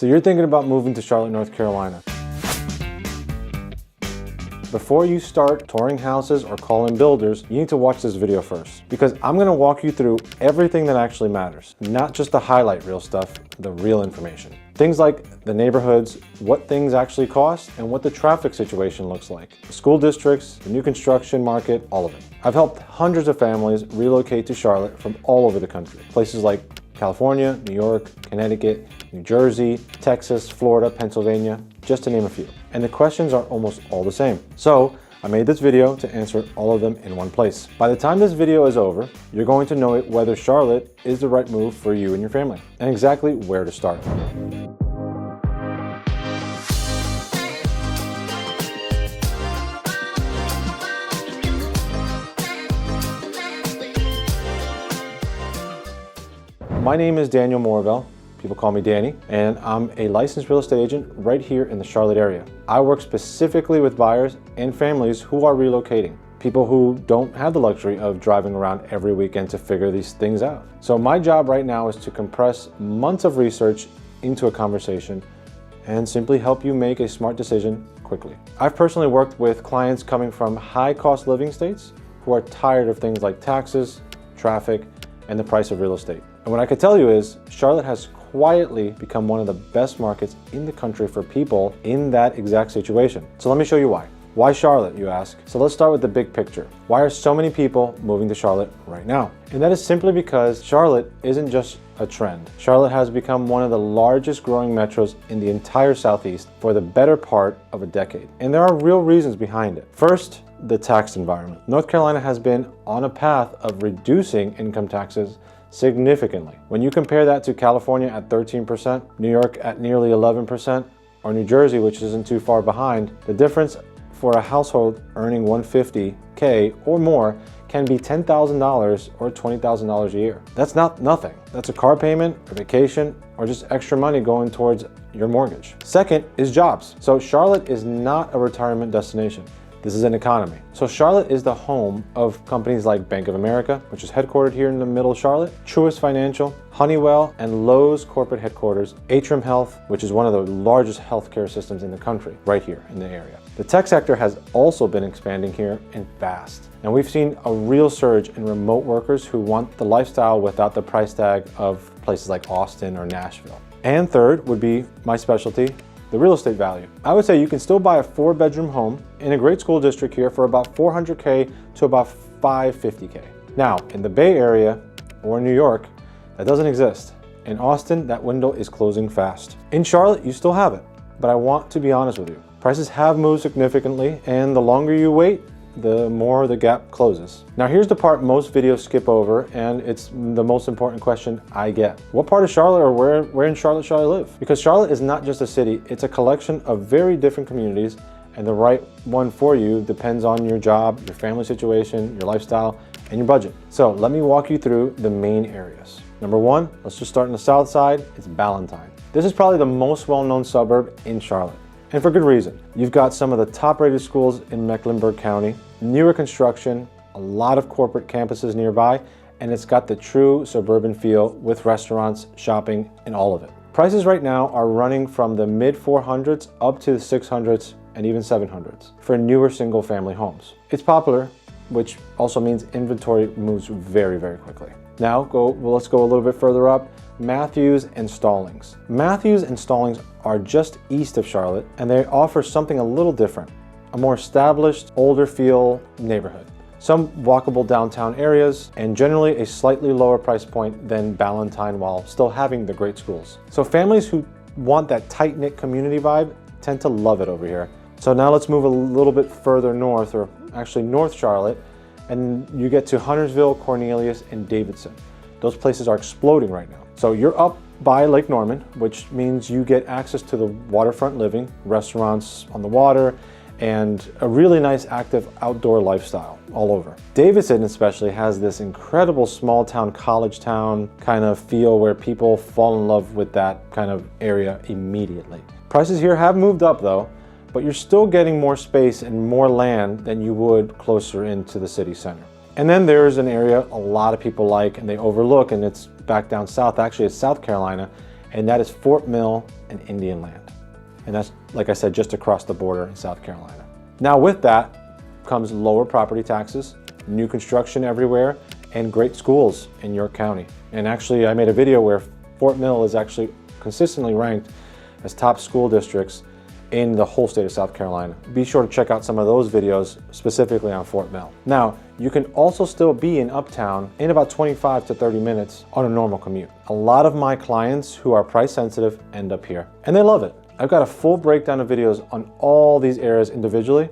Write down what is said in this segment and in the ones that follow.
So you're thinking about moving to Charlotte, North Carolina. Before you start touring houses or calling builders, you need to watch this video first, because I'm gonna walk you through everything that actually matters, not just the highlight reel stuff, the real information. Things like the neighborhoods, what things actually cost, and what the traffic situation looks like. The school districts, the new construction market, all of it. I've helped hundreds of families relocate to Charlotte from all over the country. Places like California, New York, Connecticut, New Jersey, Texas, Florida, Pennsylvania, just to name a few. And the questions are almost all the same. So I made this video to answer all of them in one place. By the time this video is over, you're going to know whether Charlotte is the right move for you and your family, and exactly where to start. My name is Daniel Morvell. People call me Danny, and I'm a licensed real estate agent right here in the Charlotte area. I work specifically with buyers and families who are relocating, people who don't have the luxury of driving around every weekend to figure these things out. So my job right now is to compress months of research into a conversation and simply help you make a smart decision quickly. I've personally worked with clients coming from high cost living states who are tired of things like taxes, traffic, and the price of real estate. And what I can tell you is Charlotte has quietly become one of the best markets in the country for people in that exact situation. So let me show you why. Why Charlotte, you ask? So let's start with the big picture. Why are so many people moving to Charlotte right now? And that is simply because Charlotte isn't just a trend. Charlotte has become one of the largest growing metros in the entire Southeast for the better part of a decade. And there are real reasons behind it. First, the tax environment. North Carolina has been on a path of reducing income taxes significantly. When you compare that to California at 13%, New York at nearly 11%, or New Jersey, which isn't too far behind, the difference for a household earning $150K or more can be $10,000 or $20,000 a year. That's not nothing. That's a car payment, a vacation, or just extra money going towards your mortgage. Second is jobs. So Charlotte is not a retirement destination. This is an economy. So Charlotte is the home of companies like Bank of America, which is headquartered here in the middle of Charlotte, Truist Financial, Honeywell, and Lowe's corporate headquarters, Atrium Health, which is one of the largest healthcare systems in the country, right here in the area. The tech sector has also been expanding here and fast. And we've seen a real surge in remote workers who want the lifestyle without the price tag of places like Austin or Nashville. And third would be my specialty, the real estate value. I would say you can still buy a 4-bedroom home in a great school district here for about $400K to about $550K. Now, in the Bay Area or New York, that doesn't exist. In Austin, that window is closing fast. In Charlotte, you still have it, but I want to be honest with you. Prices have moved significantly, and the longer you wait, the more the gap closes. Now here's the part most videos skip over, and it's the most important question I get. What part of Charlotte, or where in Charlotte should I live? Because Charlotte is not just a city, it's a collection of very different communities, and the right one for you depends on your job, your family situation, your lifestyle, and your budget. So let me walk you through the main areas. Number one, let's just start on the south side, it's Ballantyne. This is probably the most well-known suburb in Charlotte. And for good reason. You've got some of the top-rated schools in Mecklenburg County, newer construction, a lot of corporate campuses nearby, and it's got the true suburban feel with restaurants, shopping, and all of it. Prices right now are running from the mid 400s up to the 600s and even 700s for newer single-family homes. It's popular, which also means inventory moves very, very quickly. Now let's go a little bit further up. Matthews and Stallings. Matthews and Stallings are just east of Charlotte, and they offer something a little different, a more established, older feel neighborhood. Some walkable downtown areas, and generally a slightly lower price point than Ballantyne while still having the great schools. So families who want that tight-knit community vibe tend to love it over here. So now let's move a little bit further north, or actually North Charlotte, and you get to Huntersville, Cornelius, and Davidson. Those places are exploding right now. So you're up by Lake Norman, which means you get access to the waterfront living, restaurants on the water, and a really nice active outdoor lifestyle all over. Davidson especially has this incredible small town, college town kind of feel where people fall in love with that kind of area immediately. Prices here have moved up though, but you're still getting more space and more land than you would closer into the city center. And then there's an area a lot of people like and they overlook, and it's back down south. Actually, it's South Carolina, and that is Fort Mill and Indian Land. And that's, like I said, just across the border in South Carolina. Now with that comes lower property taxes, new construction everywhere, and great schools in York County. And actually, I made a video where Fort Mill is actually consistently ranked as top school districts in the whole state of South Carolina. Be sure to check out some of those videos specifically on Fort Mill. Now, you can also still be in Uptown in about 25 to 30 minutes on a normal commute. A lot of my clients who are price sensitive end up here, and they love it. I've got a full breakdown of videos on all these areas individually.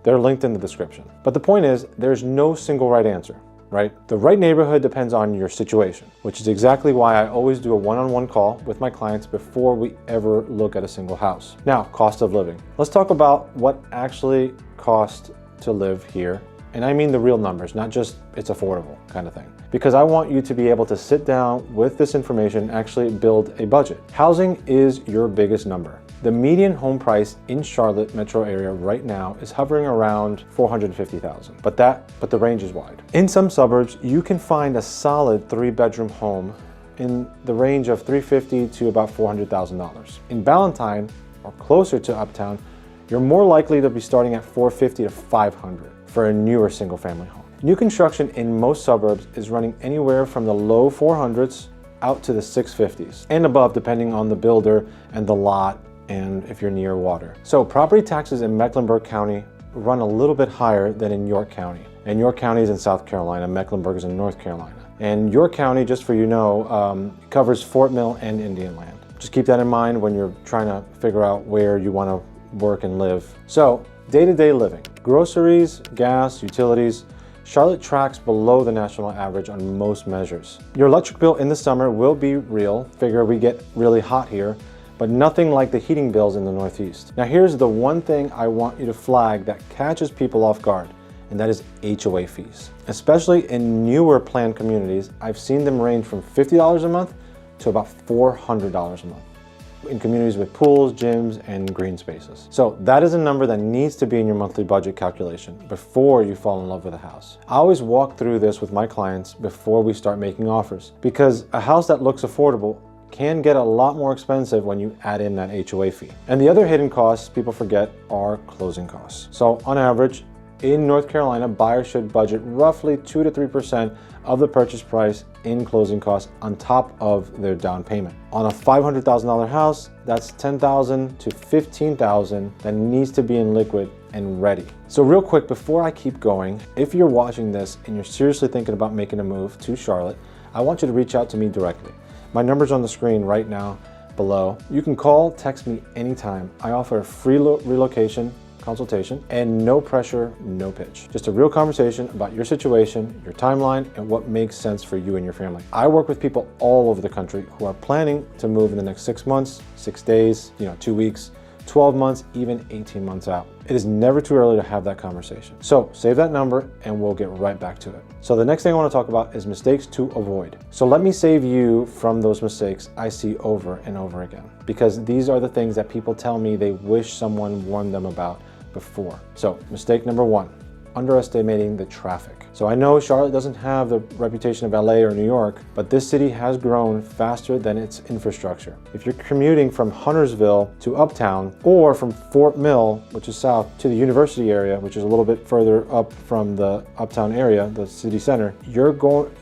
They're linked in the description. But the point is, there's no single right answer, right? The right neighborhood depends on your situation, which is exactly why I always do a one-on-one call with my clients before we ever look at a single house. Now, cost of living. Let's talk about what actually costs to live here. And I mean the real numbers, not just it's affordable kind of thing. Because I want you to be able to sit down with this information and actually build a budget. Housing is your biggest number. The median home price in Charlotte metro area right now is hovering around $450,000, but the range is wide. In some suburbs, you can find a solid 3-bedroom home in the range of $350,000 to about $400,000. In Ballantyne, or closer to Uptown, you're more likely to be starting at $450,000 to $500,000 for a newer single-family home. New construction in most suburbs is running anywhere from the low 400s out to the 650s and above, depending on the builder and the lot, and if you're near water. So property taxes in Mecklenburg County run a little bit higher than in York County. And York County is in South Carolina, Mecklenburg is in North Carolina. And York County, just for you know, covers Fort Mill and Indian Land. Just keep that in mind when you're trying to figure out where you want to work and live. So day-to-day living, groceries, gas, utilities, Charlotte tracks below the national average on most measures. Your electric bill in the summer will be real. Figure we get really hot here, but nothing like the heating bills in the Northeast. Now here's the one thing I want you to flag that catches people off guard, and that is HOA fees. Especially in newer planned communities, I've seen them range from $50 a month to about $400 a month in communities with pools, gyms, and green spaces. So that is a number that needs to be in your monthly budget calculation before you fall in love with a house. I always walk through this with my clients before we start making offers, because a house that looks affordable can get a lot more expensive when you add in that HOA fee. And the other hidden costs people forget are closing costs. So on average, in North Carolina, buyers should budget roughly 2 to 3% of the purchase price in closing costs on top of their down payment. On a $500,000 house, that's $10,000 to $15,000 that needs to be in liquid and ready. So real quick, before I keep going, if you're watching this and you're seriously thinking about making a move to Charlotte, I want you to reach out to me directly. My number's on the screen right now below. You can call, text me anytime. I offer a free relocation consultation and no pressure, no pitch. Just a real conversation about your situation, your timeline, and what makes sense for you and your family. I work with people all over the country who are planning to move in the next 6 months, 6 days, 2 weeks, 12 months, even 18 months out. It is never too early to have that conversation. So save that number and we'll get right back to it. So the next thing I want to talk about is mistakes to avoid. So let me save you from those mistakes I see over and over again, because these are the things that people tell me they wish someone warned them about before. So mistake number 1, underestimating the traffic. So I know Charlotte doesn't have the reputation of LA or New York, but this city has grown faster than its infrastructure. If you're commuting from Huntersville to Uptown, or from Fort Mill, which is south, to the university area, which is a little bit further up from the Uptown area, the city center, you're going,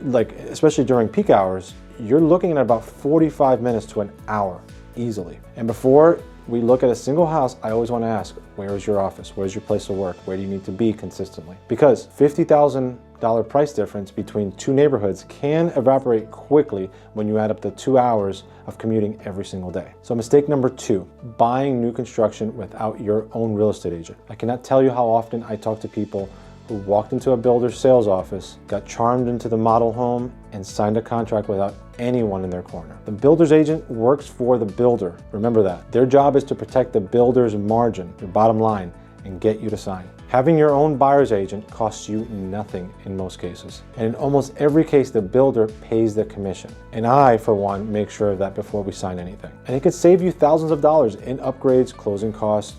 especially during peak hours, you're looking at about 45 minutes to an hour easily. And before we look at a single house, I always want to ask, where is your office? Where's your place of work? Where do you need to be consistently? Because $50,000 price difference between 2 neighborhoods can evaporate quickly when you add up the 2 hours of commuting every single day. So mistake number 2, buying new construction without your own real estate agent. I cannot tell you how often I talk to people who walked into a builder's sales office, got charmed into the model home, and signed a contract without anyone in their corner. The builder's agent works for the builder. Remember that. Their job is to protect the builder's margin, their bottom line, and get you to sign. Having your own buyer's agent costs you nothing in most cases. And in almost every case, the builder pays the commission. And I, for one, make sure of that before we sign anything. And it could save you thousands of dollars in upgrades, closing costs,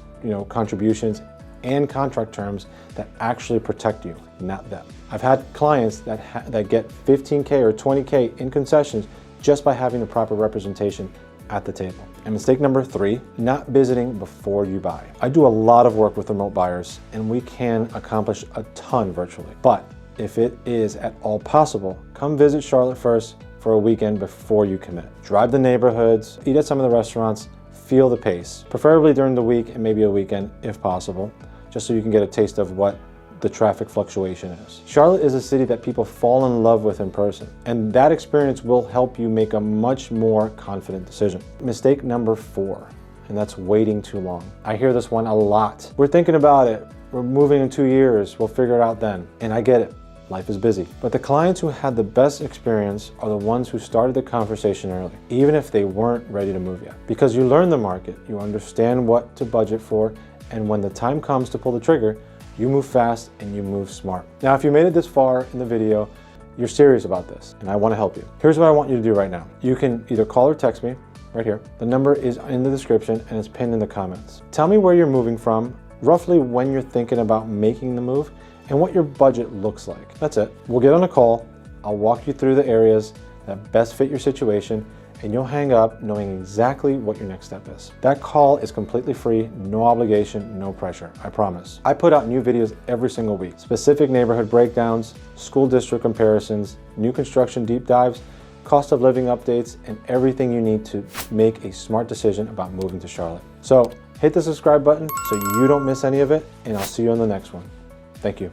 contributions, and contract terms that actually protect you, not them. I've had clients that get $15K or $20K in concessions just by having the proper representation at the table. And mistake number 3, not visiting before you buy. I do a lot of work with remote buyers, and we can accomplish a ton virtually. But if it is at all possible, come visit Charlotte first for a weekend before you commit. Drive the neighborhoods, eat at some of the restaurants, feel the pace, preferably during the week and maybe a weekend if possible, just so you can get a taste of what the traffic fluctuation is. Charlotte is a city that people fall in love with in person, and that experience will help you make a much more confident decision. Mistake number 4, and that's waiting too long. I hear this one a lot. We're thinking about it. We're moving in 2 years. We'll figure it out then. And I get it. Life is busy. But the clients who had the best experience are the ones who started the conversation early, even if they weren't ready to move yet. Because you learn the market, you understand what to budget for, and when the time comes to pull the trigger, you move fast and you move smart. Now, if you made it this far in the video, you're serious about this, and I want to help you. Here's what I want you to do right now. You can either call or text me right here. The number is in the description and it's pinned in the comments. Tell me where you're moving from, roughly when you're thinking about making the move, and what your budget looks like. That's it. We'll get on a call. I'll walk you through the areas that best fit your situation, and you'll hang up knowing exactly what your next step is. That call is completely free, no obligation, no pressure, I promise. I put out new videos every single week. Specific neighborhood breakdowns, school district comparisons, new construction deep dives, cost of living updates, and everything you need to make a smart decision about moving to Charlotte. So hit the subscribe button so you don't miss any of it, and I'll see you on the next one. Thank you.